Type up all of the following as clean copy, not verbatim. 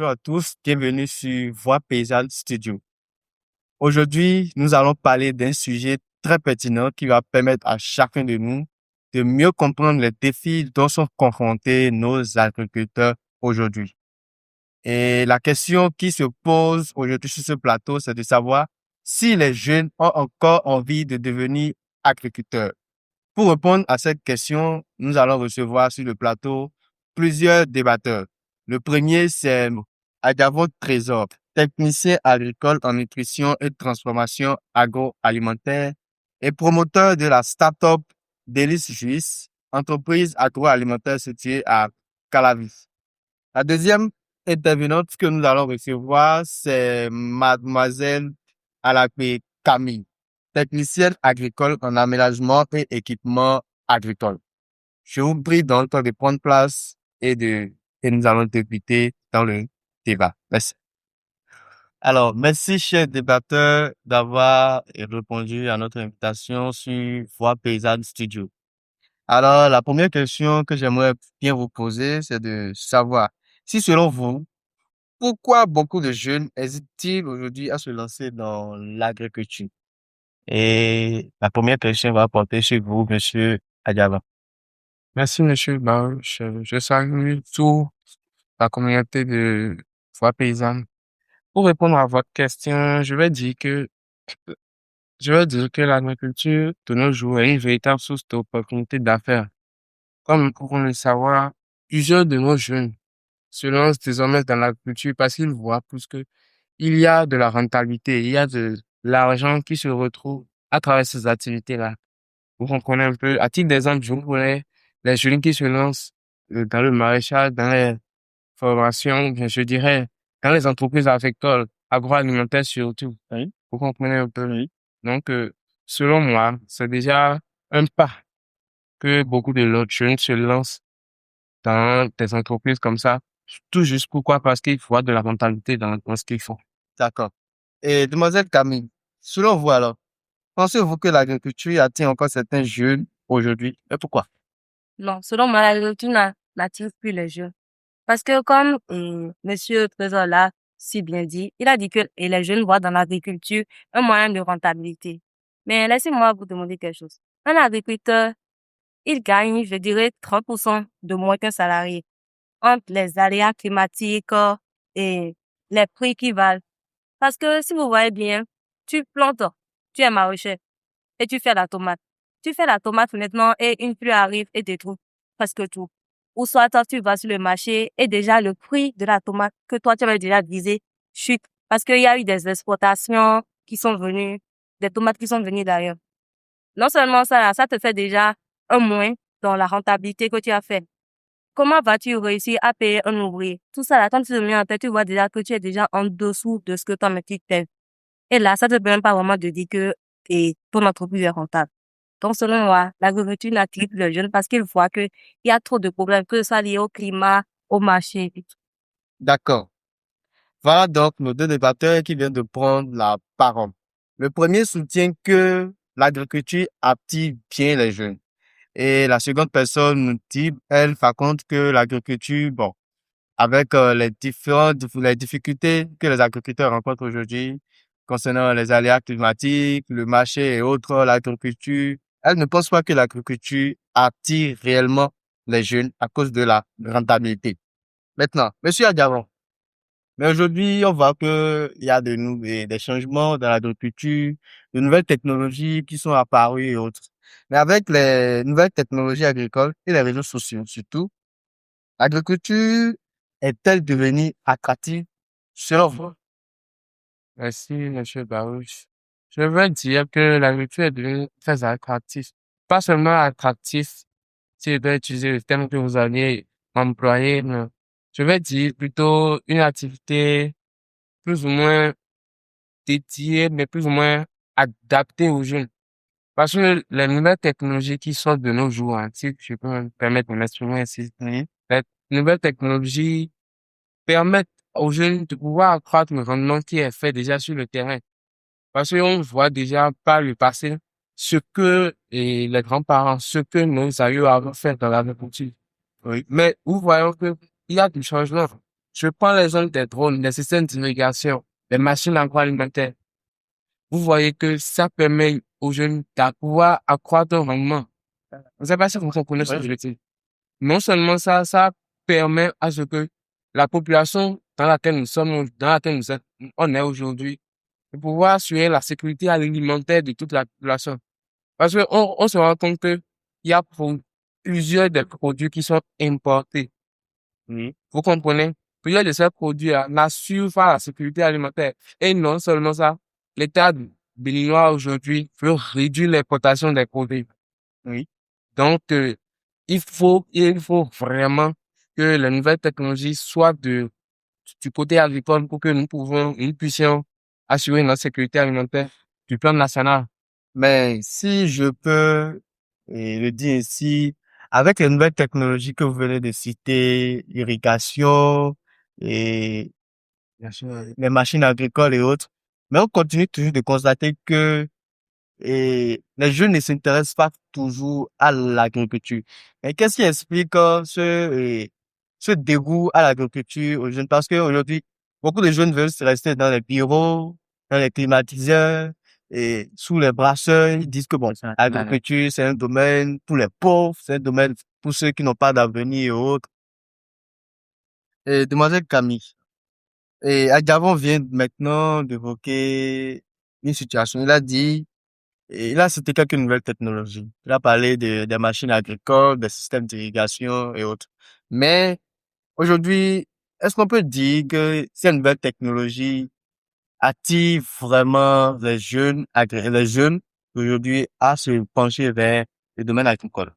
à tous, bienvenue sur Voix Paysanne Studio. Aujourd'hui, nous allons parler d'un sujet très pertinent qui va permettre à chacun de nous de mieux comprendre les défis dont sont confrontés nos agriculteurs aujourd'hui. Et la question qui se pose aujourd'hui sur ce plateau, c'est de savoir si les jeunes ont encore envie de devenir agriculteurs. Pour répondre à cette question, nous allons recevoir sur le plateau plusieurs débatteurs. Le premier, c'est Adjavon Trésor, technicien agricole en nutrition et transformation agroalimentaire et promoteur de la start-up Délice Juice, entreprise agroalimentaire située à Calavis. La deuxième intervenante que nous allons recevoir, c'est Mademoiselle Alakwe Camille, technicienne agricole en aménagement et équipement agricole. Je vous prie donc de prendre place et nous allons débuter dans le débat. Merci. Alors, merci, chers débatteurs, d'avoir répondu à notre invitation sur Voix Paysanne Studio. Alors, la première question que j'aimerais bien vous poser, c'est de savoir si, selon vous, pourquoi beaucoup de jeunes hésitent-ils aujourd'hui à se lancer dans l'agriculture? Et la première question va porter sur vous, Monsieur Adiaba. Merci, monsieur Baruch. Je salue toute la communauté de Voix paysanne. Pour répondre à votre question, je vais dire que l'agriculture de nos jours est une véritable source d'opportunités d'affaires. Comme nous pouvons le savoir, plusieurs de nos jeunes se lancent désormais dans l'agriculture parce qu'ils voient plus que il y a de la rentabilité, il y a de l'argent qui se retrouve à travers ces activités-là. Vous comprenez un peu. À titre d'exemple, je vous prenais les jeunes qui se lancent dans le maraîchage, dans les formations, bien, je dirais, dans les entreprises agricoles, agroalimentaires surtout. Oui. Vous comprenez un peu. Oui. Donc, selon moi, c'est déjà un pas que beaucoup de l'autres jeunes se lancent dans des entreprises comme ça. Tout juste pourquoi? Parce qu'il faut avoir de la rentabilité dans ce qu'ils font. D'accord. Et Demoiselle Camille, selon vous alors, pensez-vous que l'agriculture attire encore certains jeunes aujourd'hui? Et pourquoi? Non, selon moi, l'agriculture n'attire plus les jeunes. Parce que comme Monsieur Trésor l'a si bien dit, il a dit que les jeunes voient dans l'agriculture un moyen de rentabilité. Mais laissez-moi vous demander quelque chose. Un agriculteur, il gagne, je dirais, 30% de moins qu'un salarié entre les aléas climatiques et les prix qui valent. Parce que si vous voyez bien, tu plantes, tu es maraîcher et tu fais la tomate. Tu fais la tomate honnêtement et une pluie arrive et détruit presque tout. Ou soit toi, tu vas sur le marché et déjà le prix de la tomate que toi, tu avais déjà visé chute parce qu'il y a eu des exportations qui sont venues, des tomates qui sont venues d'ailleurs. Non seulement ça, ça te fait déjà un moins dans la rentabilité que tu as fait. Comment vas-tu réussir à payer un ouvrier? Tout ça, là, quand tu te mets en tête, tu vois déjà que tu es déjà en dessous de ce que toi, tu fais. Et là, ça te permet pas vraiment de dire que ton entreprise est rentable. Donc, selon moi, l'agriculture n'attire plus les jeunes parce qu'ils voient qu'il y a trop de problèmes, que ce soit lié au climat, au marché et tout. D'accord. Voilà donc nos deux débatteurs qui viennent de prendre la parole. Le premier soutient que l'agriculture attire bien les jeunes. Et la seconde personne nous dit, elle, par contre, que l'agriculture, bon, avec les difficultés que les agriculteurs rencontrent aujourd'hui concernant les aléas climatiques, le marché et autres, l'agriculture, elle ne pense pas que l'agriculture attire réellement les jeunes à cause de la rentabilité. Maintenant, Monsieur Adiaron, mais aujourd'hui, on voit que il y a des changements dans l'agriculture, de nouvelles technologies qui sont apparues et autres. Mais avec les nouvelles technologies agricoles et les réseaux sociaux surtout, l'agriculture est-elle devenue attractive selon vous? Merci, monsieur Baruch. Je veux dire que l'agriculture est devenue très attractive. Pas seulement attractif, si je dois utiliser le terme que vous allez employer, mais je vais dire plutôt une activité plus ou moins dédiée, mais plus ou moins adaptée aux jeunes. Parce que les nouvelles technologies qui sortent de nos jours, hein, si je peux me permettre de m'exprimer ainsi, Oui. les nouvelles technologies permettent aux jeunes de pouvoir accroître le rendement qui est fait déjà sur le terrain. Parce qu'on voit déjà par le passé ce que les grands-parents, ce que nos aïeux avaient fait dans l'agriculture. Oui. Mais nous voyons que il y a du changement. Je prends l'exemple des drones, des systèmes d'irrigation, des machines agroalimentaires. Vous voyez que ça permet aux jeunes de pouvoir accroître leur rendement. Je ne sais pas si vous comprenez ce que je veux dire. Non seulement ça, ça permet à ce que la population dans laquelle nous sommes, dans laquelle on est aujourd'hui, de pouvoir assurer la sécurité alimentaire de toute la population. Parce que on se rend compte que il y a plusieurs des produits qui sont importés. Oui. Vous comprenez? Plusieurs de ces produits n'assurent pas la sécurité alimentaire. Et non seulement ça, l'État béninois aujourd'hui veut réduire l'importation des produits. Oui. Donc, il faut vraiment que les nouvelles technologies soient du côté agricole pour que nous puissions assurer notre sécurité alimentaire du plan national. Mais si je peux le dire ici, avec les nouvelles technologies que vous venez de citer, irrigation et Bien sûr. les machines agricoles et autres, mais on continue toujours de constater que les jeunes ne s'intéressent pas toujours à l'agriculture. Et qu'est-ce qui explique ce dégoût à l'agriculture aux jeunes? Parce qu'aujourd'hui, beaucoup de jeunes veulent se rester dans les bureaux, dans les climatiseurs et sous les brasseurs. Ils disent que bon, l'agriculture, c'est un domaine pour les pauvres, c'est un domaine pour ceux qui n'ont pas d'avenir et autres. Et demoiselle Camille, et Adjavon vient maintenant d'évoquer une situation. Il a dit et là, c'était quelques nouvelles technologies. Il a parlé des machines agricoles, des systèmes d'irrigation et autres. Mais aujourd'hui, est-ce qu'on peut dire que ces nouvelles technologies attirent vraiment les jeunes aujourd'hui à se pencher vers le domaine agricole?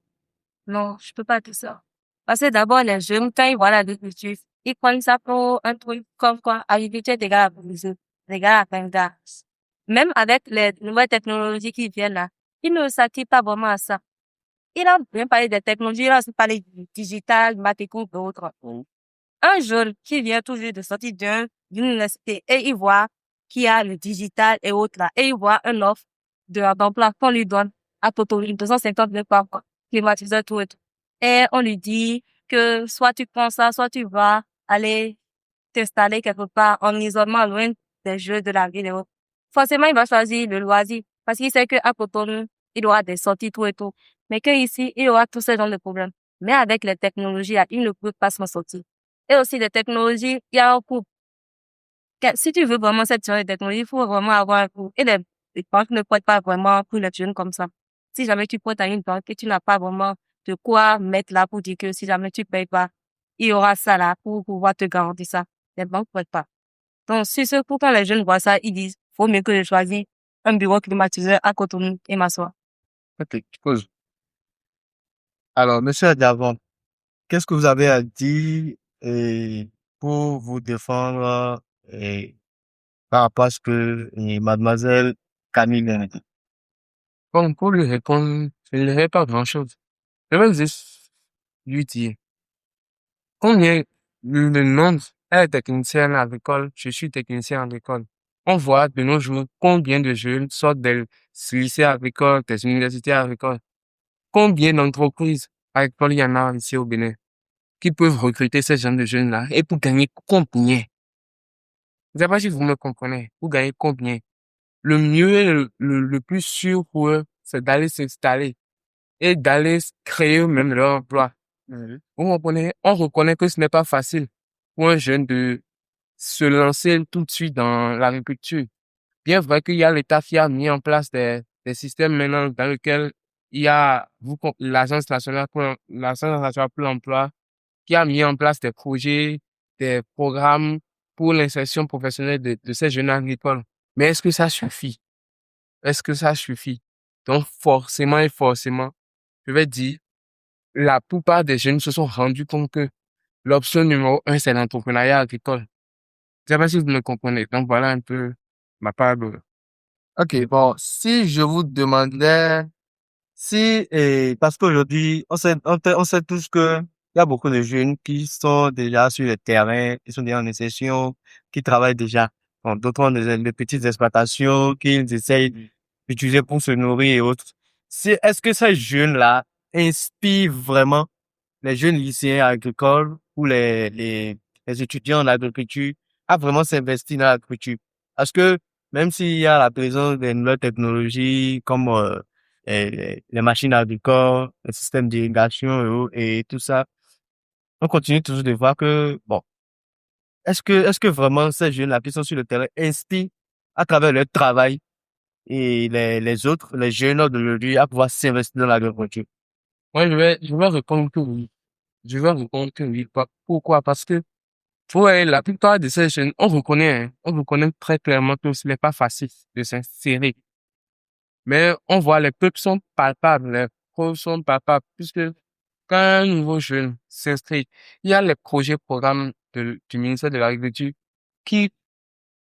Non, je peux pas dire ça. Parce que d'abord, les jeunes, quand ils voient l'agriculture, ils prennent ça pour un truc comme quoi, agriculture est égal à produire, est égal à plein d'argent. Même avec les nouvelles technologies qui viennent là, ils ne s'attirent pas vraiment à ça. Il a bien parlé des technologies, il a aussi parlé du digital, marketing et autres. Un jeune qui vient tout juste de sortir d'une université et il voit qu'il y a le digital et autres là, et il voit un offre d'emploi qu'on lui donne à Totori, 250 000 par mois, climatiseur, tout et tout. Et on lui dit que soit tu prends ça, soit tu vas aller t'installer quelque part en isolement loin des jeux de la ville et autres. Forcément, il va choisir le loisir parce qu'il sait qu'à Cotonou, il aura des sorties, tout et tout. Mais que ici, il aura tous ces genres de problèmes. Mais avec les technologies, là, il ne peut pas s'en sortir. Et aussi, les technologies, il y a un coût. Si tu veux vraiment cette genre de technologie, il faut vraiment avoir un coût. Et les banques ne prêtent pas vraiment pour les jeunes comme ça. Si jamais tu prêtes à une banque et tu n'as pas vraiment de quoi mettre là pour dire que si jamais tu payes pas, il y aura ça là pour pouvoir te garantir ça. Les banques ne prêtent pas. Donc, si ce coup, quand les jeunes voient ça, ils disent, faut mieux que je choisisse un bureau climatisé à Cotonou et m'asseoir. Ok, je pose. Alors, monsieur Adjavon, qu'est-ce que vous avez à dire pour vous défendre par rapport à ce que mademoiselle Camille vient de dire? Bon, pour lui répondre, je ne dirais pas grand-chose. Je vais juste lui dire, combien le nombre est technicien agricole, je suis technicien agricole. On voit de nos jours combien de jeunes sortent des lycées agricoles, des universités agricoles. Combien d'entreprises agricoles il y en a ici au Bénin qui peuvent recruter ces gens de jeunes-là et pour gagner combien? Je ne sais pas si vous me comprenez. Pour gagner combien? Le mieux et le plus sûr pour eux, c'est d'aller s'installer et d'aller créer eux-mêmes leur emploi. Mhm. Vous comprenez? On reconnaît que ce n'est pas facile pour un jeune de se lancer tout de suite dans l'agriculture. Bien vrai qu'il y a l'État qui a mis en place des systèmes maintenant dans lesquels il y a l'Agence nationale pour l'emploi qui a mis en place des projets, des programmes pour l'insertion professionnelle de ces jeunes agricoles. Mais est-ce que ça suffit? Est-ce que ça suffit? Donc, forcément, je vais dire, la plupart des jeunes se sont rendus compte que l'option numéro un, c'est l'entrepreneuriat agricole. Je sais pas si vous me comprenez. Donc, voilà un peu ma part de... Ok, bon, si je vous demandais si, parce qu'aujourd'hui, on sait tous que il y a beaucoup de jeunes qui sont déjà sur le terrain, qui sont déjà en insertion, qui travaillent déjà. Bon, d'autres ont des petites exploitations qu'ils essayent d'utiliser pour se nourrir et autres. Est-ce que ces jeunes-là inspirent vraiment les jeunes lycéens agricoles ou les étudiants en agriculture à vraiment s'investir dans l'agriculture. Parce que même s'il y a la présence des nouvelles technologies comme les machines agricoles, les systèmes d'irrigation et tout ça, on continue toujours de voir que, bon, est-ce que vraiment ces jeunes-là qui sont sur le terrain inspirent à travers leur travail et les autres, les jeunes d'aujourd'hui à pouvoir s'investir dans l'agriculture? Moi, je vais répondre que oui. Je vais répondre que oui. Pourquoi? Parce que, ouais, la plupart de ces jeunes, on reconnaît très clairement que ce n'est pas facile de s'insérer. Mais on voit les preuves sont palpables, les preuves sont palpables, puisque quand un nouveau jeune s'inscrit, il y a les projets, programmes du ministère de l'Agriculture qui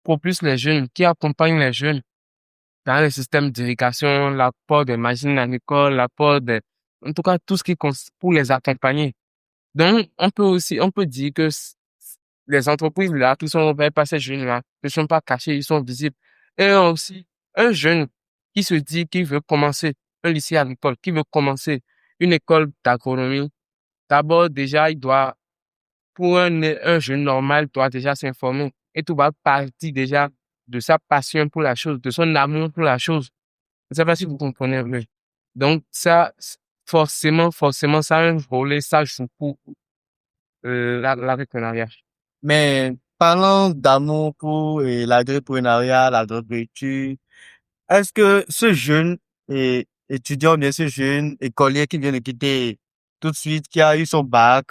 propulsent les jeunes, qui accompagnent les jeunes dans les systèmes d'irrigation, l'apport des machines agricoles, en tout cas, tout ce pour les accompagner. Donc, on peut dire que les entreprises là, qui sont ouvertes par ces jeunes-là, ne sont pas cachées, ils sont visibles. Et aussi, un jeune qui se dit qu'il veut commencer un lycée agricole, qui veut commencer une école d'agronomie, d'abord, déjà, pour un jeune normal, doit déjà s'informer. Et tout va partir déjà de sa passion pour la chose, de son amour pour la chose. Je ne sais pas si vous comprenez un peu. Donc, ça, forcément, ça a un volet, ça joue pour l'entrepreneuriat. Mais parlant d'amour pour l'agripreneuriat, l'agriculture, est-ce que ce jeune étudiant, bien ce jeune écolier qui vient de quitter tout de suite, qui a eu son bac,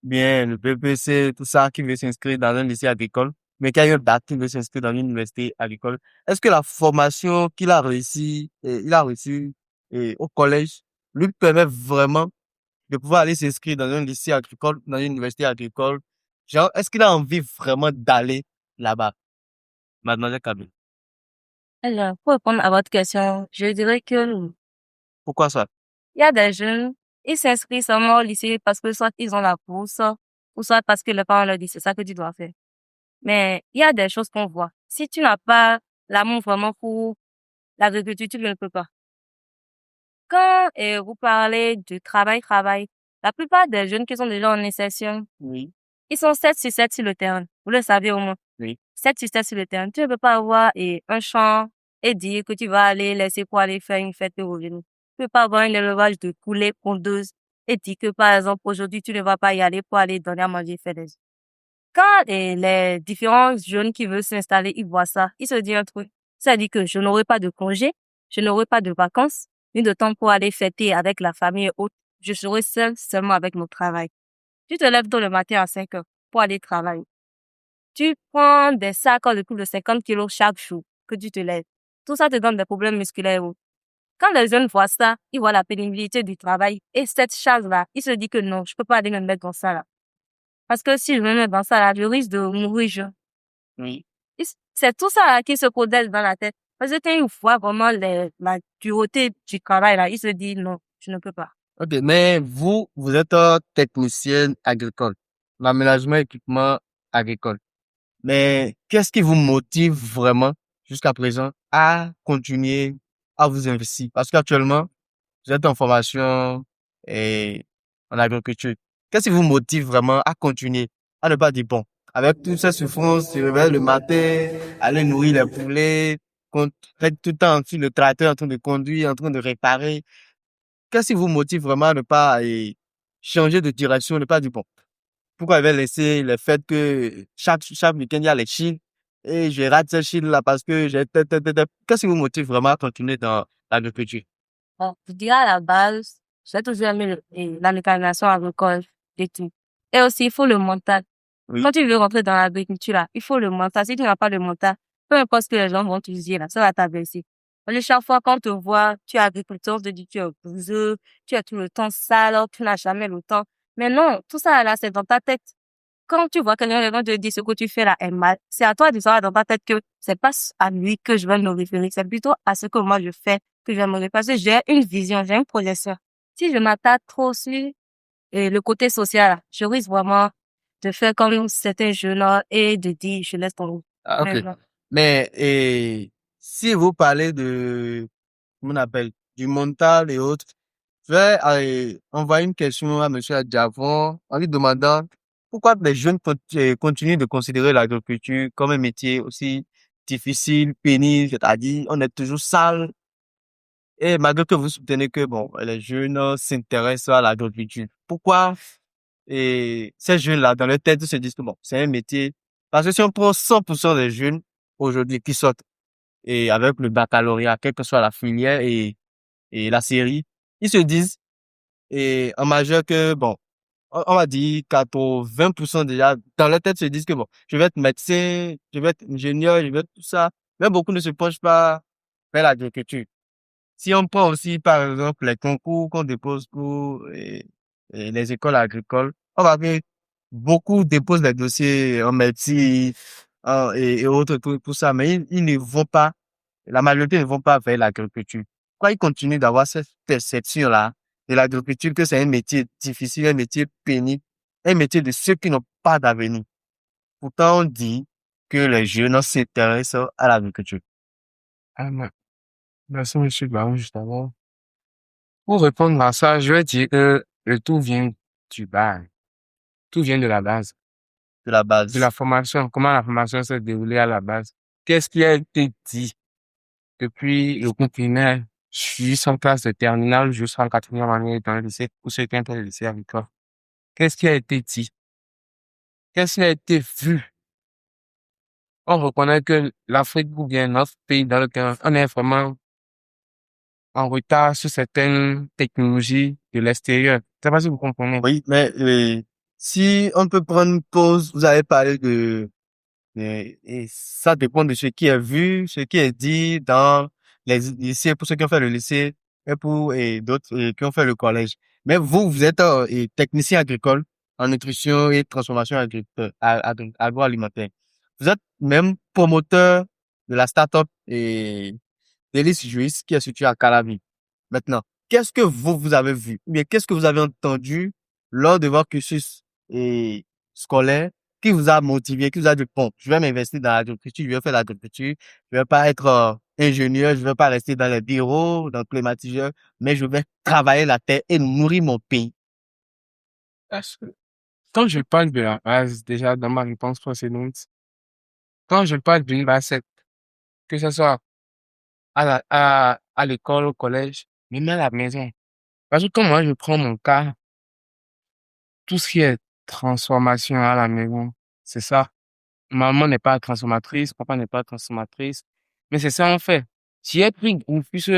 bien le BPC, tout ça, qui veut s'inscrire dans un lycée agricole, mais qui a eu un bac, qui veut s'inscrire dans une université agricole, est-ce que la formation qu'il a réussi, il a reçue au collège, lui permet vraiment de pouvoir aller s'inscrire dans un lycée agricole, dans une université agricole? Genre, est-ce qu'il a envie vraiment d'aller là-bas, mademoiselle Kabine? Alors, pour répondre à votre question, je dirais que Pourquoi ça? il y a des jeunes, ils s'inscrivent seulement au lycée parce que soit ils ont la bourse, ou soit parce que les parents leur disent c'est ça que tu dois faire. Mais il y a des choses qu'on voit. Si tu n'as pas l'amour vraiment pour l'agriculture, tu ne le peux pas. Quand vous parlez du travail, la plupart des jeunes qui sont déjà en insertion, Oui, ils sont 7 sur 7 sur le terrain. Vous le savez au moins. oui. 7 sur 7 sur le terrain. Tu ne peux pas avoir un champ et dire que tu vas aller laisser pour aller faire une fête et revenir. Tu ne peux pas avoir un élevage de poulets pondeuses et dire que, par exemple, aujourd'hui, tu ne vas pas y aller pour aller donner à manger, faire des... Quand les différents jeunes qui veulent s'installer, ils voient ça, ils se disent un truc. Ça dit que je n'aurai pas de congé, je n'aurai pas de vacances, ni de temps pour aller fêter avec la famille et autres. Je serai seul seulement avec mon travail. Tu te lèves tôt le matin à 5 heures pour aller travailler. Tu prends des sacs de plus de 50 kilos chaque jour que tu te lèves. Tout ça te donne des problèmes musculaires. Quand les jeunes voient ça, ils voient la pénibilité du travail et cette charge-là, ils se disent que non, je peux pas aller me mettre dans ça là. Parce que si je me mets dans ça là, je risque de mourir jeune. Oui. C'est tout ça là qui se codèle dans la tête. Parce que quand ils voient vraiment la dureté du travail là, ils se disent non, je ne peux pas. Ok, mais vous êtes technicienne agricole, l'aménagement équipement agricole. Mais qu'est-ce qui vous motive vraiment jusqu'à présent à continuer à vous investir? Parce qu'actuellement, vous êtes en formation et en agriculture. Qu'est-ce qui vous motive vraiment à continuer, à ne pas dire bon, avec toutes ces souffrances, se réveiller le matin, aller nourrir les poulets, être tout le temps sur le tracteur en train de conduire, en train de réparer. Qu'est-ce qui vous motive vraiment à ne pas changer de direction, ne pas dire bon, pourquoi je vais laisser le fait que chaque week-end il y a les Chines et je rate ces Chines-là parce que qu'est-ce qui vous motive vraiment à continuer dans l'agriculture? Bon, je dirais à la base, j'ai toujours aimé la mécanisation agricole et tout. Et aussi, il faut le mental. Oui. Quand tu veux rentrer dans l'agriculture, là, il faut le mental. Si tu n'as pas le mental, peu importe ce que les gens vont te dire, là, ça va t'abaisser. Parce que chaque fois qu'on te voit, tu es agriculteur, on te dit tu es bouseux, tu as tout le temps sale, tu n'as jamais le temps. Mais non, tout ça, là, c'est dans ta tête. Quand tu vois quelqu'un, les gens te disent ce que tu fais là est mal, c'est à toi de savoir dans ta tête que c'est pas à lui que je vais me référer, c'est plutôt à ce que moi je fais que je vais me référer. Parce que j'ai une vision, j'ai une projection. Si je m'attaque trop sur le côté social, là, je risque vraiment de faire comme certains jeunes là, et de dire je laisse tomber. Ah, ok. Mais non. Mais si vous parlez de, comment on appelle, du mental et autres, je vais envoyer une question à Monsieur Adjavon en lui demandant pourquoi les jeunes continuent de considérer l'agriculture comme un métier aussi difficile, pénible, c'est-à-dire on est toujours sale. Et malgré que vous soutenez que bon, les jeunes s'intéressent à l'agriculture, pourquoi ces jeunes-là, dans leur tête, ils se disent que bon, c'est un métier. Parce que si on prend 100% des jeunes aujourd'hui qui sortent et avec le baccalauréat, quelle que soit la filière et la série, ils se disent en majeur que bon, on va dire 80% déjà, dans leur tête se disent que bon, je vais être médecin, je vais être ingénieur, je vais être tout ça. Mais beaucoup ne se penchent pas vers l'agriculture. Si on prend aussi, par exemple, les concours qu'on dépose pour les écoles agricoles, on va voir que beaucoup déposent les dossiers en médecine et autres pour ça, mais ils ne vont pas, la majorité ne vont pas vers l'agriculture. Pourquoi ils continuent d'avoir cette perception-là de l'agriculture que c'est un métier difficile, un métier pénible, un métier de ceux qui n'ont pas d'avenir. Pourtant, on dit que les jeunes s'intéressent à l'agriculture. Ah, merci, monsieur Baron, justement. Pour répondre à ça, je vais dire que le tout vient du bas. Tout vient de la base. De la De la base. formation. Comment la formation s'est déroulée à la base. Qu'est-ce qui a été dit depuis le cours primaire jusqu'en classe de terminale, jusqu'en quatrième année dans le lycée, ou ceux qui ont le lycée agricole? Qu'est-ce qui a été dit? Qu'est-ce qui a été vu? On reconnaît que l'Afrique ou bien notre pays dans lequel on est vraiment en retard sur certaines technologies de l'extérieur. Je sais pas si vous comprenez. Oui, mais si on peut prendre une pause, vous avez parlé et ça dépend de ce qui est vu, ce qui est dit dans les lycées, pour ceux qui ont fait le lycée et d'autres qui ont fait le collège. Mais vous êtes technicien agricole en nutrition et transformation agroalimentaire. Vous êtes même promoteur de la start-up et d'Hélice Juice qui est située à Calavi. Maintenant, qu'est-ce que vous avez vu? Ou bien qu'est-ce que vous avez entendu lors de votre cursus scolaire qui vous a motivé, qui vous a dit, bon, je vais m'investir dans l'agriculture, je vais faire l'agriculture, je vais pas être ingénieur, je vais pas rester dans les bureaux, dans le climatiseur, mais je vais travailler la terre et nourrir mon pays. Parce que quand je parle de la base, déjà dans ma réponse précédente, quand je parle d'une base, que ce soit à l'école, au collège, même à la maison. Parce que quand moi je prends mon cas, tout ce qui est transformation à la maison, c'est ça. Maman n'est pas transformatrice, papa n'est pas transformatrice, mais c'est ça en fait. J'y ai pris goût puisque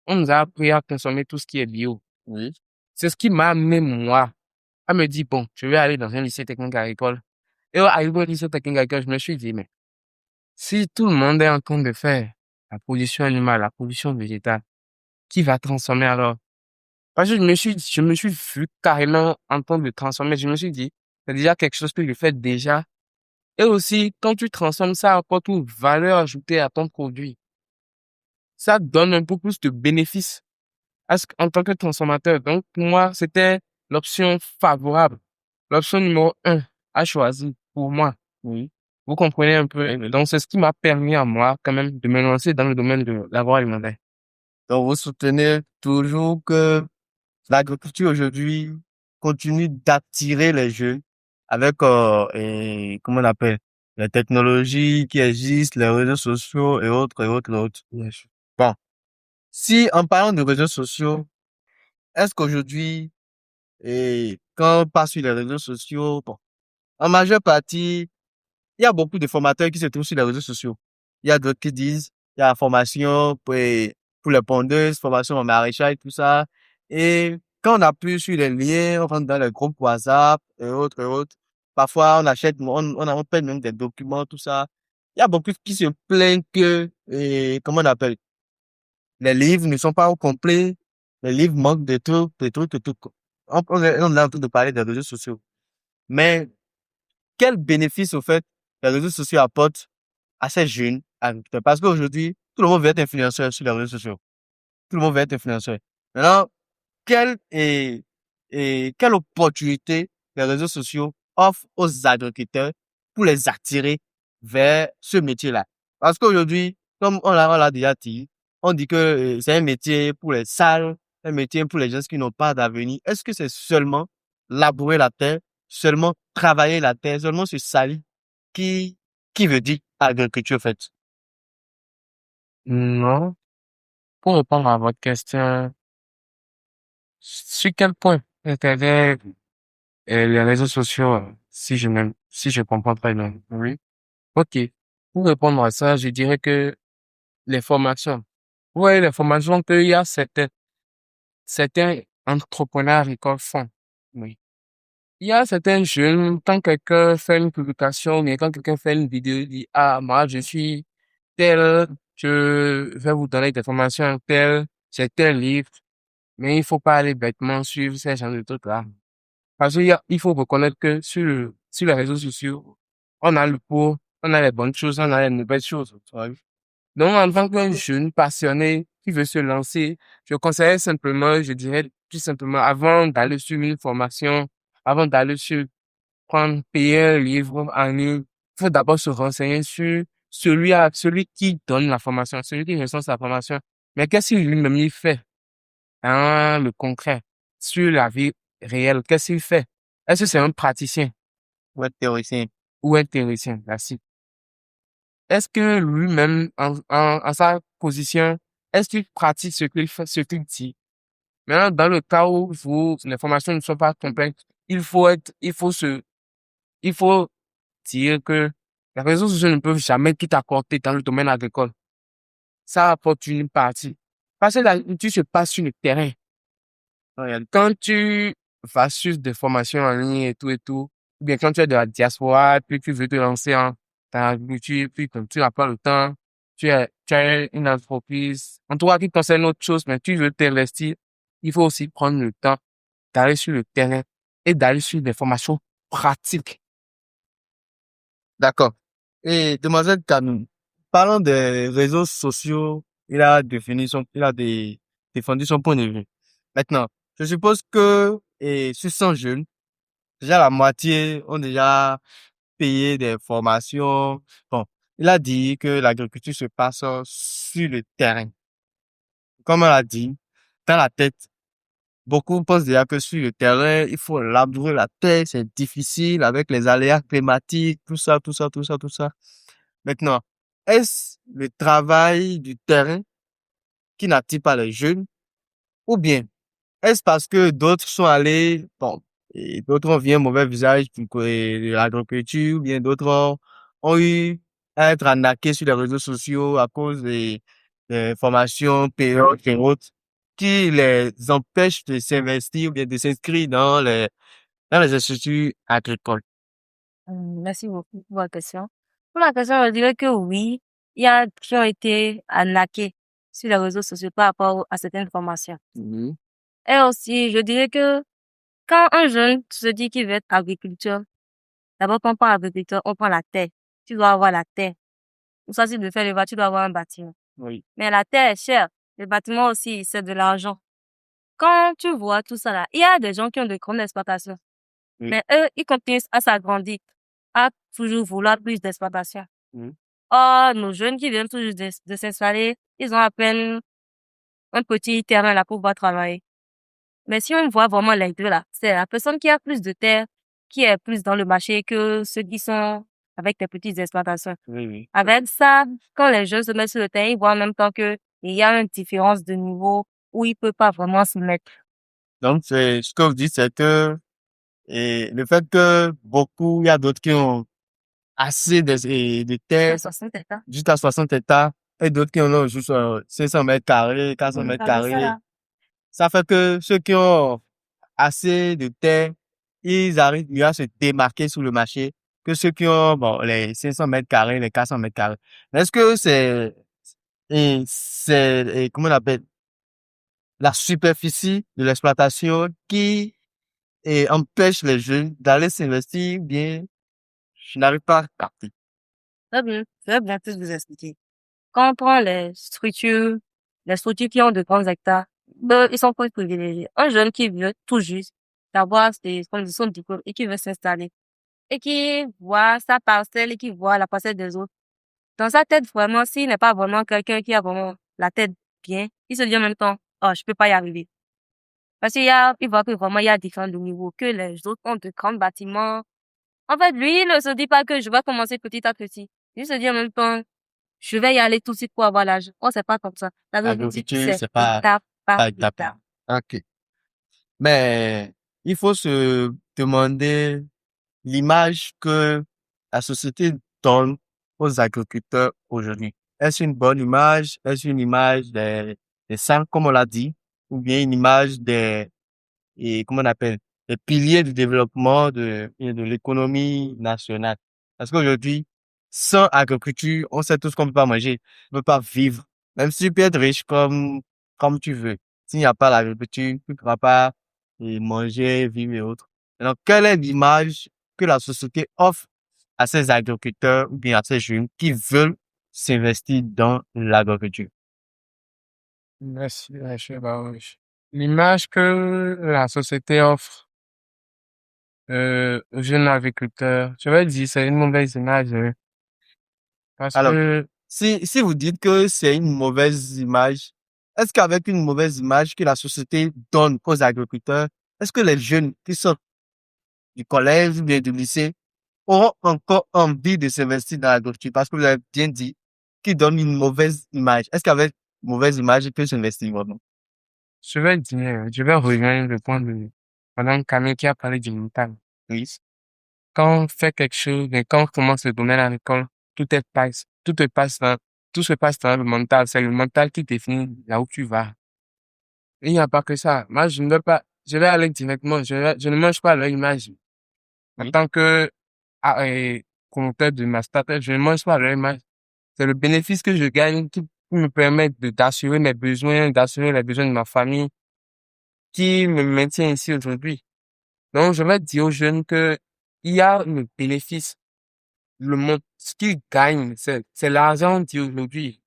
on nous a appris à consommer tout ce qui est bio. Oui. C'est ce qui m'a amené moi à me dire, bon, je vais aller dans un lycée technique agricole. Et arrivé au lycée technique agricole, je me suis dit, mais si tout le monde est en train de faire la production animale, la production végétale, qui va transformer alors? Parce que je me suis vu carrément en train de transformer. Je me suis dit, c'est déjà quelque chose que je fais déjà. Et aussi, quand tu transformes ça, apporte une valeur ajoutée à ton produit. Ça donne un peu plus de bénéfices en tant que transformateur. Donc, pour moi, c'était l'option favorable. L'option numéro 1 à choisir pour moi. Oui. Vous comprenez un peu? Donc, c'est ce qui m'a permis à moi, quand même, de me lancer dans le domaine de l'agroalimentaire. Donc, vous soutenez toujours que l'agriculture aujourd'hui continue d'attirer les jeunes avec, comment on appelle, les technologies qui existent, les réseaux sociaux et autres, et autres, et autres. Bien sûr. Bon. Si, en parlant de réseaux sociaux, est-ce qu'aujourd'hui, quand on passe sur les réseaux sociaux, bon, en majeure partie, il y a beaucoup de formateurs qui se trouvent sur les réseaux sociaux. Il y a d'autres qui disent, il y a la formation pour les pondeuses, formation en maraîchage, tout ça. Et quand on appuie sur les liens, on rentre dans les groupes WhatsApp et autres, et autres. Parfois, on achète, on paye même des documents, tout ça. Il y a beaucoup qui se plaignent que, comment on appelle, les livres ne sont pas au complet, les livres manquent de trucs, de tout. On est en train de parler des réseaux sociaux. Mais quel bénéfice, au fait, les réseaux sociaux apportent à ces jeunes agriculteurs? Parce qu'aujourd'hui, tout le monde veut être influenceur sur les réseaux sociaux. Tout le monde veut être influenceur. Maintenant, quelle opportunité les réseaux sociaux offrent aux agriculteurs pour les attirer vers ce métier-là? Parce qu'aujourd'hui, comme on l'a déjà dit, on dit que c'est un métier pour les sales, un métier pour les gens qui n'ont pas d'avenir. Est-ce que c'est seulement labourer la terre seulement travailler la terre, seulement se salir, qui veut dire agriculture, en fait. Non. Pour répondre à votre question, sur quel point Internet et les réseaux sociaux, si je comprends très bien. Oui. OK. Pour répondre à ça, je dirais que les formations. Ouais, les formations qu'il y a certains entrepreneurs agricoles font. Oui. Il y a certains jeunes, quand quelqu'un fait une publication, mais quand quelqu'un fait une vidéo, il dit, ah, moi, je suis tel, je vais vous donner des formations tel, c'est tel livre, mais il faut pas aller bêtement suivre ces genres de trucs-là. Parce il faut reconnaître que sur les réseaux sociaux, on a le pour, on a les bonnes choses, on a les mauvaises choses. Ouais. Donc, en tant qu'un jeune passionné qui veut se lancer, je conseille simplement, je dirais tout simplement, avant d'aller sur une formation, avant d'aller sur payer un livre en ligne, il faut d'abord se renseigner sur celui qui donne la formation, celui qui reçoit sa formation. Mais qu'est-ce qu'il lui-même il fait, hein, le concret, sur la vie réelle? Qu'est-ce qu'il fait? Est-ce que c'est un praticien Ouais, théoricien. ou un théoricien? Merci. Est-ce que lui-même, en sa position, est-ce qu'il pratique ce qu'il fait, ce qu'il dit? Maintenant, dans le cas où les formations ne sont pas complètes, il faut dire que les réseaux sociaux ne peuvent jamais tout apporter dans le domaine agricole. Ça apporte une partie. Parce que l'agriculture se passe sur le terrain. Quand tu vas sur des formations en ligne et tout, ou bien quand tu es de la diaspora, puis tu veux te lancer dans l'agriculture, puis comme tu n'as pas le temps, tu as une entreprise, en tout cas qui concerne autre chose, mais tu veux t'investir, il faut aussi prendre le temps d'aller sur le terrain et d'aller sur des formations pratiques. D'accord. Et demoiselle Camille, parlons des réseaux sociaux, défendu son point de vue. Maintenant, je suppose que, sur 100 jeunes, déjà la moitié ont déjà payé des formations. Bon, il a dit que l'agriculture se passe sur le terrain. Comme on l'a dit, dans la tête, beaucoup pensent déjà que sur le terrain, il faut labourer la terre, c'est difficile avec les aléas climatiques, tout ça, tout ça, tout ça, tout ça. Maintenant, est-ce le travail du terrain qui n'attire pas les jeunes ou bien est-ce parce que d'autres sont allés, bon, et d'autres ont vu un mauvais visage de l'agriculture ou bien d'autres ont eu à être arnaqués sur les réseaux sociaux à cause des formations payantes et autres qui les empêchent de s'investir ou bien de s'inscrire dans les instituts agricoles? Merci beaucoup pour votre question. Pour la question, je dirais que oui, il y a qui ont été arnaqués sur les réseaux sociaux par rapport à certaines formations. Mhm. Et aussi, je dirais que quand un jeune se dit qu'il veut être agriculteur, d'abord quand on prend agriculteur, on prend la terre. Tu dois avoir la terre. Pour ça, si tu veux faire le bâtiment, tu dois avoir un bâtiment. Oui. Mais la terre est chère. Le bâtiment aussi, c'est de l'argent. Quand tu vois tout ça là, il y a des gens qui ont de grandes exploitations. Oui. Mais eux, ils continuent à s'agrandir, à toujours vouloir plus d'exploitation. Mhm. Or, nos jeunes qui viennent tout juste de s'installer, ils ont à peine un petit terrain là pour pouvoir travailler. Mais si on voit vraiment les deux là, c'est la personne qui a plus de terre, qui est plus dans le marché que ceux qui sont avec des petites exploitations. Oui, oui. Avec ça, quand les jeunes se mettent sur le terrain, ils voient en même temps que il y a une différence de niveau où ils peuvent pas vraiment se mettre. Donc, ce que vous dites, c'est que, le fait que il y a d'autres qui ont assez de terre, 60 hectares. jusqu'à 60 hectares, et d'autres qui en ont juste 500 mètres carrés, 400 mètres Avec ça, carrés. là, Ça fait que ceux qui ont assez de terre, ils arrivent mieux à se démarquer sur le marché que ceux qui ont, bon, les 500 mètres carrés, les 400 mètres carrés. Mais est-ce que comment on appelle, la superficie de l'exploitation qui empêche les jeunes d'aller s'investir, bien, je n'arrive pas à capter. très bien, je vais bien plus vous expliquer. Quand on prend les structures qui ont de grands hectares, ils sont plus privilégiés. Un jeune qui veut tout juste d'avoir son diplôme et qui veut s'installer et qui voit sa parcelle et qui voit la parcelle des autres. Dans sa tête, vraiment, s'il n'est pas vraiment quelqu'un qui a vraiment la tête bien, il se dit en même temps, oh, je peux pas y arriver. Parce il voit que vraiment, il y a différents niveaux, que les autres ont de grands bâtiments. En fait, lui, il ne se dit pas que je vais commencer petit à petit. Il se dit en même temps, je vais y aller tout de suite pour avoir l'âge. Oh, c'est pas comme ça. L'agriculture, L'agriculture, c'est c'est pas, étape par pas étape. étape. OK. Mais il faut se demander l'image que la société donne aux agriculteurs aujourd'hui. Est-ce une bonne image? Est-ce une image des saints, comme on l'a dit, ou bien une image comment on appelle, des piliers du développement de l'économie nationale? Parce qu'aujourd'hui, sans agriculture, on sait tous qu'on ne peut pas manger, on ne peut pas vivre. Même si tu peux être riche comme tu veux. S'il n'y a pas l'agriculture, tu ne pourras pas manger, vivre et autres. Alors, quelle est l'image que la société offre à ces agriculteurs ou bien à ces jeunes qui veulent s'investir dans l'agriculture? Merci, monsieur Baruch. L'image que la société offre aux jeunes agriculteurs, je vais dire, c'est une mauvaise image, parce Alors, que si vous dites que c'est une mauvaise image, est-ce qu'avec une mauvaise image que la société donne aux agriculteurs, est-ce que les jeunes qui sortent du collège ou bien du lycée auront encore envie de s'investir dans l'agriculture? Parce que vous avez bien dit qu'ils donnent une mauvaise image. Est-ce qu'avec une mauvaise image, ils peuvent s'investir vraiment? je vais dire, je vais rejoindre le point de Madame Camille qui a parlé du mental. Oui. Quand on fait quelque chose, et quand on commence le domaine agricole, tout se passe dans le mental. C'est le mental qui définit là où tu vas. Il n'y a pas que ça. Moi, je vais aller directement, je ne mange pas leur image. En Oui. tant que, promoteur de ma startup, je ne mange pas leur image. C'est le bénéfice que je gagne qui me permet d'assurer mes besoins, d'assurer les besoins de ma famille, qui me maintient ici aujourd'hui. Donc, je vais dire aux jeunes que il y a le bénéfice. Ce qu'ils gagnent, c'est l'argent d'aujourd'hui.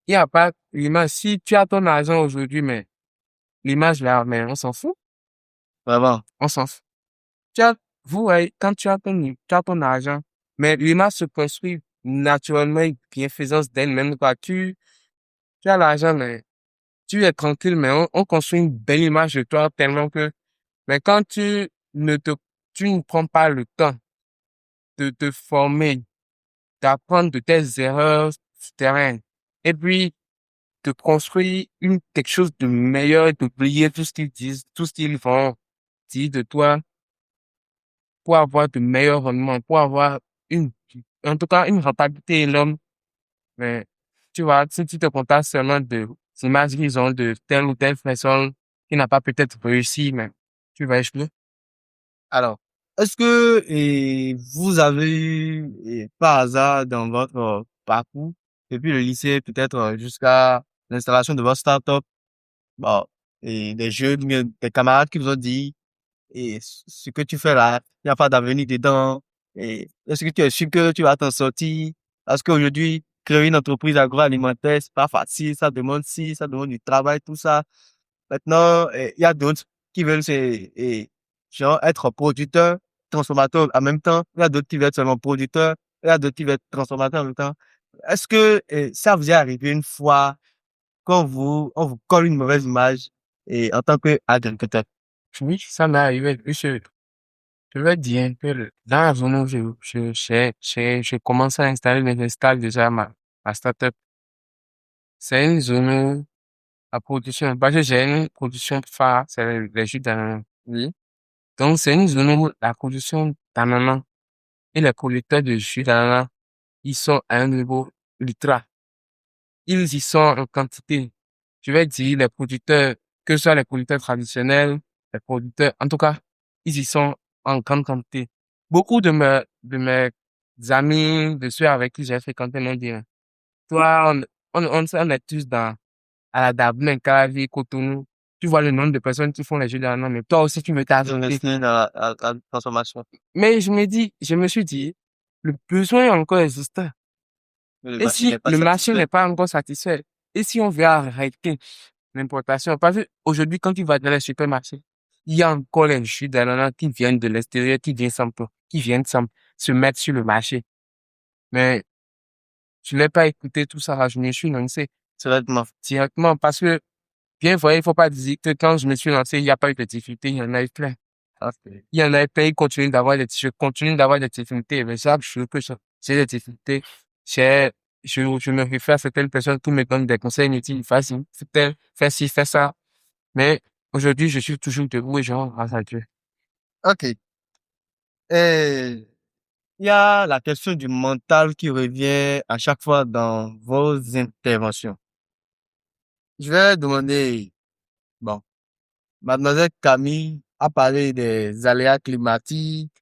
Il n'y a pas l'image. Si tu as ton argent aujourd'hui, mais l'image là, mais on s'en fout. Vraiment. On s'en fout. Tu as, quand tu as ton argent, mais l'image se construit naturellement avec bienfaisance d'elle-même, quoi. Tu as l'argent, mais tu es tranquille, mais on construit une belle image de toi tellement que, mais quand tu ne prends pas le temps de te former, d'apprendre de tes erreurs souterraines, et puis de construire quelque chose de meilleur et d'oublier tout ce qu'ils disent, tout ce qu'ils vont dire de toi pour avoir de meilleurs rendements, pour avoir en tout cas, une rentabilité énorme. Mais, tu vois, si tu te contentes seulement de images qu'ils ont de telle ou telle personne qui n'a pas peut-être réussi, mais tu vas échouer. Alors, est-ce que vous avez, par hasard, dans votre parcours, depuis le lycée, peut-être jusqu'à l'installation de votre start-up, bon, et des jeunes, bien, des camarades qui vous ont dit, ce que tu fais là, il n'y a pas d'avenir dedans, et est-ce que tu es sûr que tu vas t'en sortir? Parce qu'aujourd'hui, créer une entreprise agroalimentaire, c'est pas facile, ça demande ci, ça demande du travail, tout ça. Maintenant, il y a d'autres qui veulent genre être producteurs, transformateurs en même temps. Il y a d'autres qui veulent être seulement producteurs. Il y a d'autres qui veulent être transformateurs en même temps. Est-ce que ça vous est arrivé une fois quand on vous colle une mauvaise image en tant qu'agriculteur? Oui, ça m'est arrivé. Je vais dire que dans la zone où j'ai commencé à installer les installs déjà ma startup. C'est une zone où la production, parce que j'ai une production phare, c'est les jus d'ananas. Oui. Donc, c'est une zone où la production d'ananas et les producteurs de jus d'ananas, ils sont à un niveau ultra. Ils y sont en quantité. Je vais dire les producteurs, que ce soit les producteurs traditionnels, les producteurs, en tout cas, ils y sont en grande quantité. Beaucoup de mes amis, de ceux avec qui j'ai fréquenté m'ont dit, toi, on est tous à la Dublin, Calavi, Cotonou. Tu vois le nombre de personnes qui font les jeux d'ananas, mais toi aussi, tu veux Ils t'ajouter. investissent dans la transformation. Mais je me suis dit, le besoin est encore existant. Mais le Et marché si n'est pas le marché satisfait. n'est pas encore satisfait, et si on veut arrêter l'importation, parce qu'aujourd'hui, quand tu vas dans les supermarchés, il y a encore les jus d'ananas qui viennent de l'extérieur, qui viennent se mettre sur le marché. Mais je n'ai pas écouté tout ça, là, je me suis lancé Sérieusement. directement parce que Bien, vous voyez, il faut pas dire que quand je me suis lancé, il n'y a pas eu de difficultés, il y en a eu plein. Ok. Il y en a eu plein, je continue d'avoir des difficultés, mais chaque jour que j'ai des difficultés, j'ai, je me réfère à certaines personnes qui me donnent des conseils inutiles, vas-y, fais tel, fais ci, fais ça. Mais aujourd'hui, je suis toujours debout et je rends grâce à Dieu. Ok. Et il y a la question du mental qui revient à chaque fois dans vos interventions. Je vais demander, bon, Mademoiselle Camille a parlé des aléas climatiques,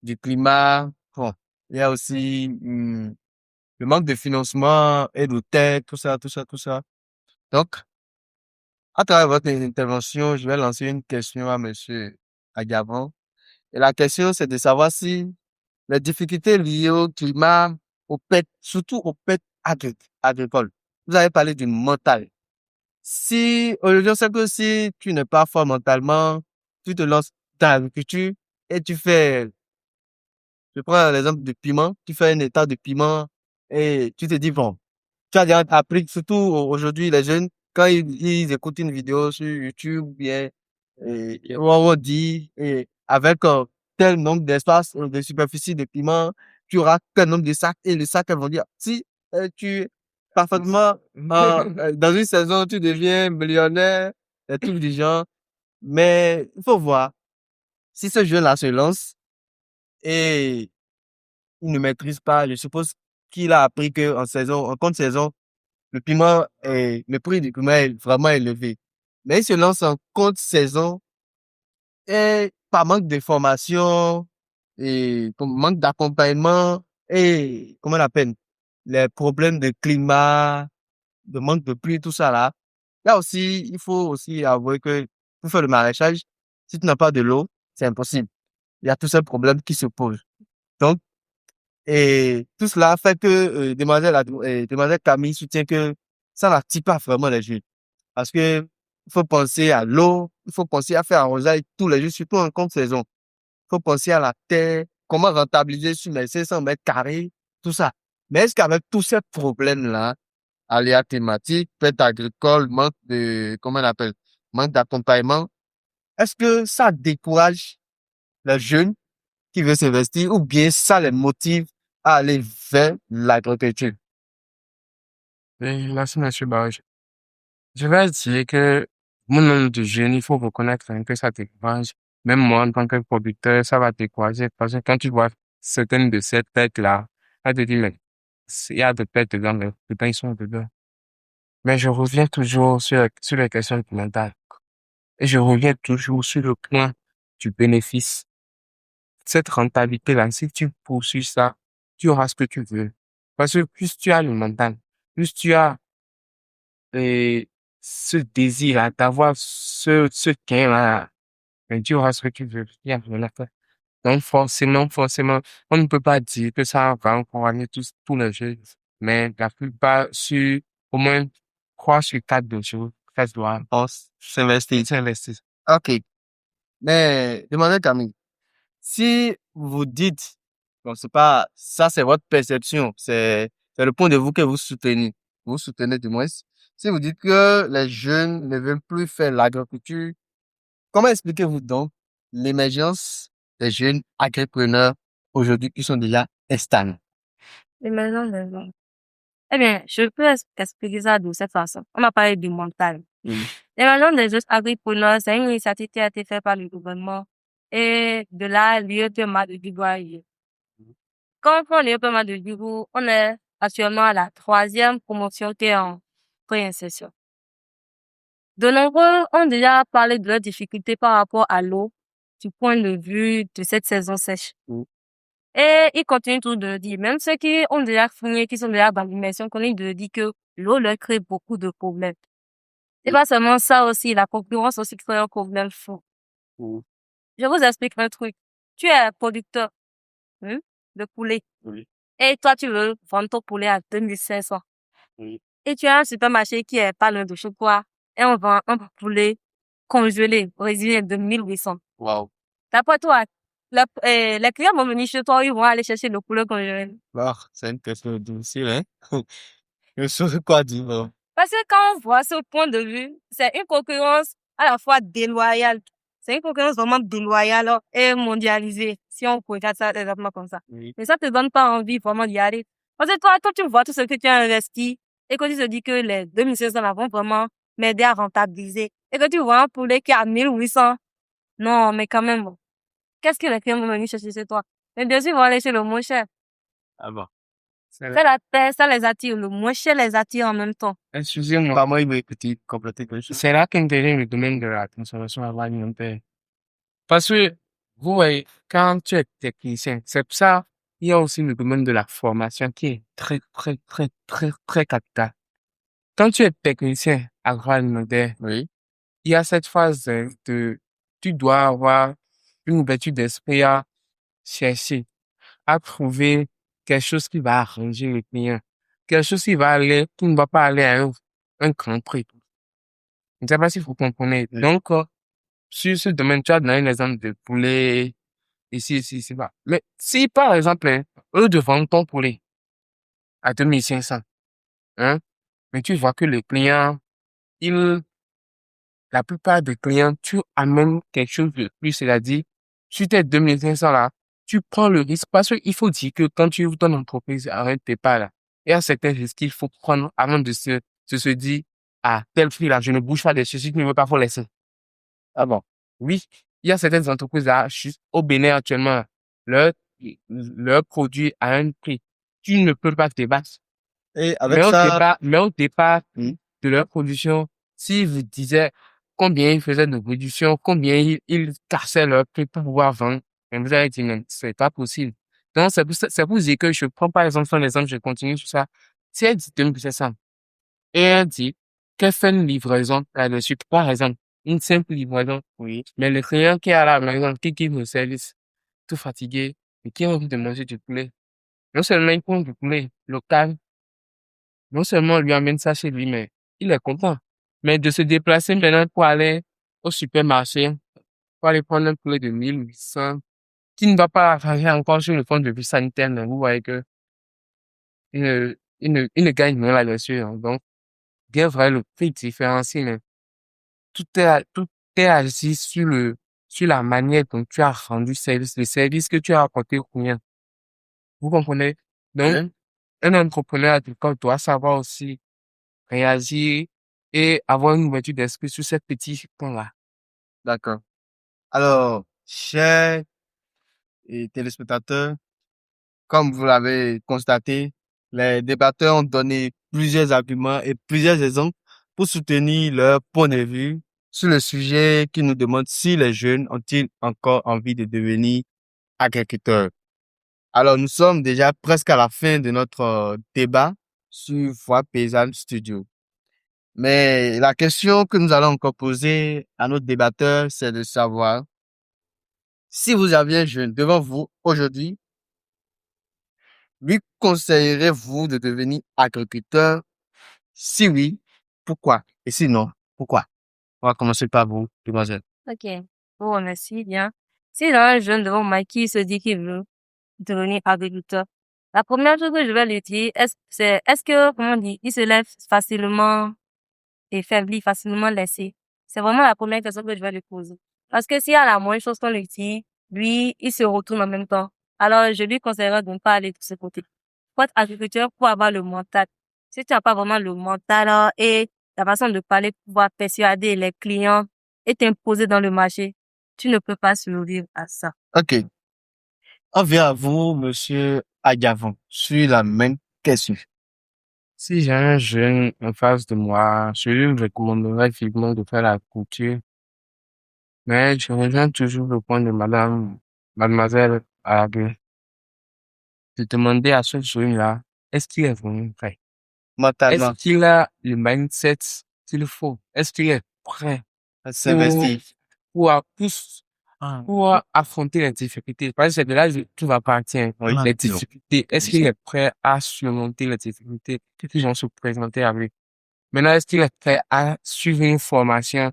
du climat. Bon, il y a aussi le manque de financement, aide aux têtes, tout ça, tout ça, tout ça. Donc, à travers votre intervention, je vais lancer une question à Monsieur Agavon. Et la question, c'est de savoir si les difficultés liées au climat, aux pertes, surtout aux pertes agricoles. Vous avez parlé du mental. Si, aujourd'hui, on sait que si tu n'es pas fort mentalement, tu te lances dans l'agriculture et tu fais, je prends l'exemple du piment, tu fais un état de piment et tu te dis, bon, tu as déjà appris, surtout aujourd'hui, les jeunes, quand ils écoutent une vidéo sur YouTube, ou bien, on dit, et avec tel nombre d'espace, de superficie de piment, tu auras tel nombre de sacs, et les sacs, elles vont dire, si tu parfaitement, dans une saison, tu deviens millionnaire, et tout du genre, mais il faut voir, si ce jeu-là se lance, et il ne maîtrise pas, je suppose qu'il a appris que en saison, en contre saison, le prix du piment est vraiment élevé. Mais il se lance en contre saison et par manque de formation et comme manque d'accompagnement et, comment on appelle, les problèmes de climat, de manque de pluie, tout ça là. Là aussi, il faut aussi avouer que pour faire le maraîchage, si tu n'as pas de l'eau, c'est impossible. Il y a tous ces problèmes qui se posent. Donc, et tout cela fait que Demoiselle Camille soutient que ça n'attire pas vraiment les jeunes. Parce que il faut penser à l'eau, il faut penser à faire arroser tous les jours, surtout en contre saison. Il faut penser à la terre, comment rentabiliser sur les 500 mètres carrés, tout ça. Mais est-ce qu'avec tous ces problèmes-là, aléas climatiques, pertes agricoles, manque de, comment on appelle, manque d'accompagnement, est-ce que ça décourage les jeunes qui veulent s'investir ou bien ça les motive à aller vers l'agriculture? Et merci, monsieur Barge. Je vais dire que mon nom de jeune, il faut reconnaître hein, que ça décourage. Même moi, en tant que producteur, ça va décourager parce que quand tu vois certaines de ces pertes-là, on te dit, mais il y a des pertes dedans, mais pourtant ils sont dedans. Mais je reviens toujours sur les questions mentales. Et je reviens toujours sur le point du bénéfice. Cette rentabilité-là, si tu poursuis ça, tu auras ce que tu veux. Parce que plus tu as le mental, plus tu as et ce désir-là, d'avoir ce gain-là, mais tu auras ce que tu veux. Il y a rien à faire. Donc, forcément, on ne peut pas dire que ça va encore aller tous les jeux, mais la plupart sur, au moins, 3 sur 4 de jours, ça doit On s'investit. s'investir. OK. Mais, demandez Camille, si vous dites, bon, c'est pas, ça c'est votre perception, c'est le point de vue que vous soutenez. Vous soutenez du moins. Si vous dites que les jeunes ne veulent plus faire l'agriculture, comment expliquez-vous donc l'émergence des jeunes agripreneurs aujourd'hui qui sont déjà installés? Et maintenant, eh bien, je peux expliquer ça de cette façon. On m'a parlé du mental. L'émergence des jeunes agripreneurs, c'est une initiative qui a été faite par le gouvernement et de là, l'IEPMA de Dubaï. Quand on prend l'IEPMA de Dubaï, on est actuellement à la 3e promotion qui est en préinsertion. De nombreux ont déjà parlé de leurs difficultés par rapport à l'eau du point de vue de cette saison sèche. Et ils continuent tout de le dire. Même ceux qui ont déjà fini, qui sont déjà dans l'immersion, continuent de dire que l'eau leur crée beaucoup de problèmes. C'est pas seulement ça aussi, la concurrence aussi crée un problème fou. Je vous explique un truc. Tu es un producteur de poulet. Et toi, tu veux vendre ton poulet à 2500. Et tu as un supermarché qui est pas loin de chez toi. Et on vend un poulet congelé, résilié de 1800. Wow. D'après toi, les clients vont venir chez toi, ils vont aller chercher le poulet congelé. Bah, c'est une question difficile, hein? Je ne saurais quoi dire. Parce que quand on voit ce point de vue, c'est une concurrence à la fois déloyale. C'est une concurrence vraiment déloyale et mondialisée, si on regarde ça exactement comme ça. Oui. Mais ça te donne pas envie vraiment d'y aller. Parce que toi, tu vois tout ce que tu as investi et que tu te dis que les 2500 là vont vraiment m'aider à rentabiliser. Et que tu vois un poulet qui est à 1800. Non, mais quand même, qu'est-ce que les clients vont venir chercher chez toi? Mais bien sûr, ils vont aller chez le moins cher. Ah bon. Ça la paix, ça les attire. Le moins cher les attire en même temps. Excusez-moi. Pas moi, il veut petit compléter quelque chose. C'est là qu'intervient le domaine de la consommation alimentaire. Parce que, vous voyez, quand tu es technicien, c'est pour ça, il y a aussi le domaine de la formation qui est très, très, très, très, très capital. Quand tu es technicien agroalimentaire, Oui. il y a cette phase tu dois avoir une ouverture d'esprit à chercher, à trouver quelque chose qui va arranger le client, quelque chose qui ne va pas aller à un grand prix. Je ne sais pas si vous comprenez. Oui. Donc, sur ce domaine, tu as donné l'exemple de poulet, ici, là. Mais si, par exemple, hein, au lieu de vendre ton poulet à 2500, hein, mais tu vois que le client, la plupart des clients, tu amènes quelque chose de plus, c'est-à-dire, sur tes 2500 là, tu prends le risque parce qu'il faut dire que quand tu ouvres ton entreprise, arrête tes pas là. Il y a certains risques qu'il faut prendre avant de se dire, à tel prix là, je ne bouge pas des choses, si tu ne veux pas, faut laisser. Ah bon. Oui, il y a certaines entreprises là, juste au Bénin actuellement, leur, leur produit à un prix. Tu ne peux pas te battre. Et avec ça, Mais au départ oui. de leur production, s'ils vous disaient combien ils faisaient de production, combien ils cassaient leur prix pour pouvoir vendre, et vous allez dire, mais c'est pas possible. Donc, c'est pour dire que je prends par exemple son exemple, je continue sur ça. Si elle dit 2500, et elle dit qu'elle fait une livraison là-dessus, par exemple, une simple livraison, Oui. mais le client qui est à la maison, qui quitte le service, tout fatigué, et qui a envie de manger du poulet, non seulement il prend du poulet local, non seulement on lui amène ça chez lui, mais il est content. Mais de se déplacer maintenant pour aller au supermarché, pour aller prendre un poulet de 1800, qui ne va pas arriver encore sur le point de vue sanitaire, mais vous voyez que il ne gagne rien là-dessus, hein. Donc, bien vrai, le prix différencié, mais tout est assis sur la manière dont tu as rendu service, le service que tu as apporté au client. Vous comprenez? Donc, Oui. un entrepreneur agricole doit savoir aussi réagir et avoir une ouverture d'esprit sur ces petits points-là. D'accord. Alors, chers téléspectateurs, comme vous l'avez constaté, les débatteurs ont donné plusieurs arguments et plusieurs exemples pour soutenir leur point de vue sur le sujet qui nous demande si les jeunes ont-ils encore envie de devenir agriculteurs. Alors, nous sommes déjà presque à la fin de notre débat sur Voix Paysanne Studio. Mais la question que nous allons encore poser à notre débatteur, c'est de savoir si vous aviez un jeune devant vous aujourd'hui, lui conseillerez-vous de devenir agriculteur? Si oui, pourquoi? Et sinon, pourquoi? On va commencer par vous, demoiselle. Ok. Bon, merci bien. Si dans un jeune devant moi qui se dit qu'il veut devenir agriculteur, la première chose que je vais lui dire, est-ce que, comment on dit, il se lève facilement et faiblit, facilement laissé? C'est vraiment la première question que je vais lui poser. Parce que s'il y a la moindre chose qu'on lui dit, lui, il se retourne en même temps. Alors, je lui conseillerais de ne pas aller de ce côté. Pour être agriculteur, pour avoir le mental. Si tu n'as pas vraiment le mental et la façon de parler pour pouvoir persuader les clients et t'imposer dans le marché, tu ne peux pas survivre à ça. OK. On vient à vous, monsieur Agavon, sur la même question. Si j'ai un jeune en face de moi, je lui recommanderais vivement de faire la couture, mais je rejoins toujours le point de mademoiselle Arabie, de demander à ce jeune-là, est-ce qu'il est vraiment prêt? Est-ce Mentalement, qu'il a le mindset qu'il faut? Est-ce qu'il est prêt à pour, s'investir. pour, pour affronter les difficultés? Parce que c'est de là que tout va partir. Oui. Les difficultés. Est-ce qu'il est prêt à surmonter les difficultés qui vont se présenter à lui? Maintenant, est-ce qu'il est prêt à suivre une formation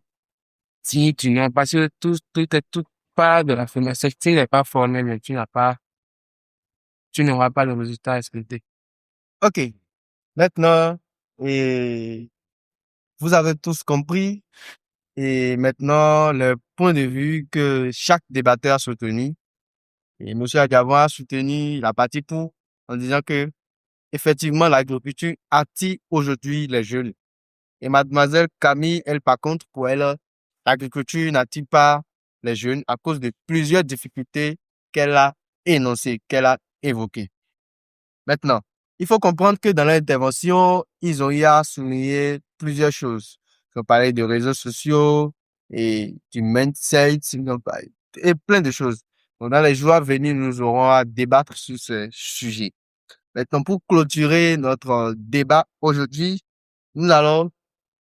digne du nom? Parce que toute part de la formation, si tu n'es pas formé, mais tu n'auras pas le résultat expecté. OK. Maintenant, et vous avez tous compris et maintenant le point de vue que chaque débatteur a soutenu. Et Monsieur Agava a soutenu la partie pour en disant que effectivement l'agriculture attire aujourd'hui les jeunes. Et mademoiselle Camille, elle, par contre, pour elle, l'agriculture n'attire pas les jeunes à cause de plusieurs difficultés qu'elle a énoncées, qu'elle a évoquées. Maintenant, il faut comprendre que dans l'intervention, ils ont eu à souligner plusieurs choses. Ils ont parlé de réseaux sociaux et du mindset, ils ont parlé et plein de choses. Donc, dans les jours à venir, nous aurons à débattre sur ce sujet. Maintenant, pour clôturer notre débat aujourd'hui, nous allons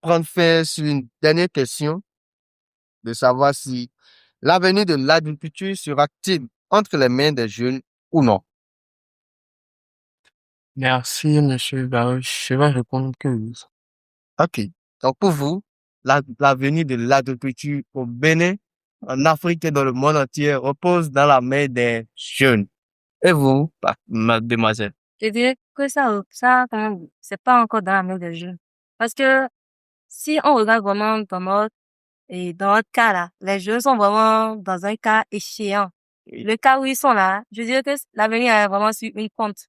prendre fin sur une dernière question de savoir si l'avenir de l'agriculture sera-t-il entre les mains des jeunes ou non. Merci, monsieur Baruch. Je vais répondre que oui. OK. Donc, pour vous, l'avenir de l'agriculture au Bénin, en Afrique et dans le monde entier repose dans la main des jeunes. Et vous, mademoiselle? Je dirais que ça, quand même, c'est pas encore dans la main des jeunes. Parce que si on regarde vraiment dans notre cas là, les jeunes sont vraiment dans un cas échéant. Le cas où ils sont là, je dirais que l'avenir est vraiment sur une pente.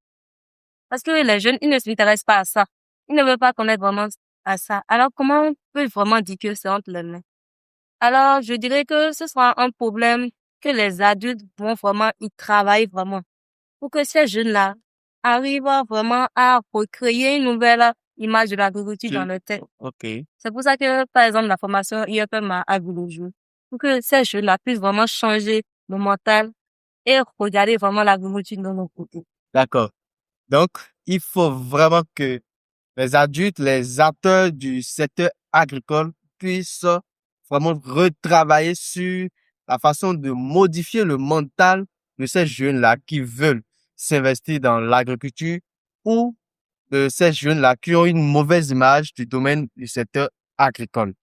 Parce que les jeunes, ils ne s'intéressent pas à ça. Ils ne veulent pas connaître vraiment à ça. Alors, comment on peut vraiment dire que c'est entre les mains? Alors, je dirais que ce sera un problème que les adultes vont vraiment y travailler vraiment. Pour que ces jeunes-là arrivent vraiment à recréer une nouvelle image de l'agriculture dans leur tête. OK. C'est pour ça que, par exemple, la formation IFM a vu le jour. Pour que ces jeunes-là puissent vraiment changer le mental et regarder vraiment l'agriculture de nos côtés. D'accord. Donc, il faut vraiment que les adultes, les acteurs du secteur agricole puissent vraiment retravailler sur la façon de modifier le mental de ces jeunes-là qui veulent s'investir dans l'agriculture ou de ces jeunes-là qui ont une mauvaise image du domaine du secteur agricole.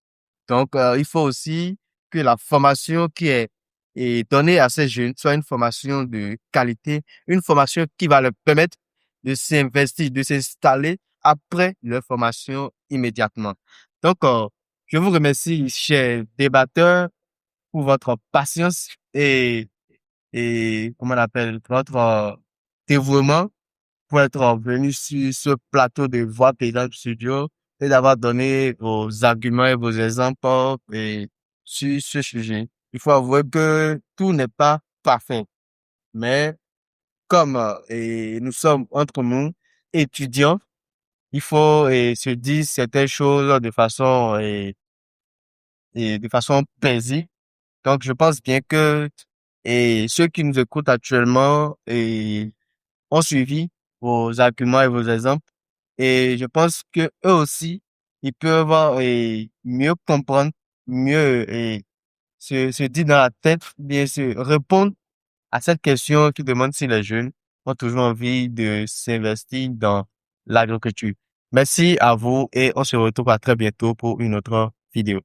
Donc, il faut aussi que la formation est donnée à ces jeunes soit une formation de qualité, une formation qui va leur permettre de s'investir, de s'installer après leur formation immédiatement. Donc, je vous remercie, chers débatteurs, pour votre patience et comment on appelle, votre dévouement pour être venu sur ce plateau de Voix Pédale Studio et d'avoir donné vos arguments et vos exemples sur ce sujet. Il faut avouer que tout n'est pas parfait, mais comme et nous sommes entre nous étudiants, il faut se dire certaines choses de façon paisible. Donc, je pense bien que ceux qui nous écoutent actuellement ont suivi vos arguments et vos exemples. Et je pense que eux aussi, ils peuvent mieux comprendre, mieux se dire dans la tête, bien se répondre à cette question qui demande si les jeunes ont toujours envie de s'investir dans l'agriculture. Merci à vous et on se retrouve à très bientôt pour une autre vidéo.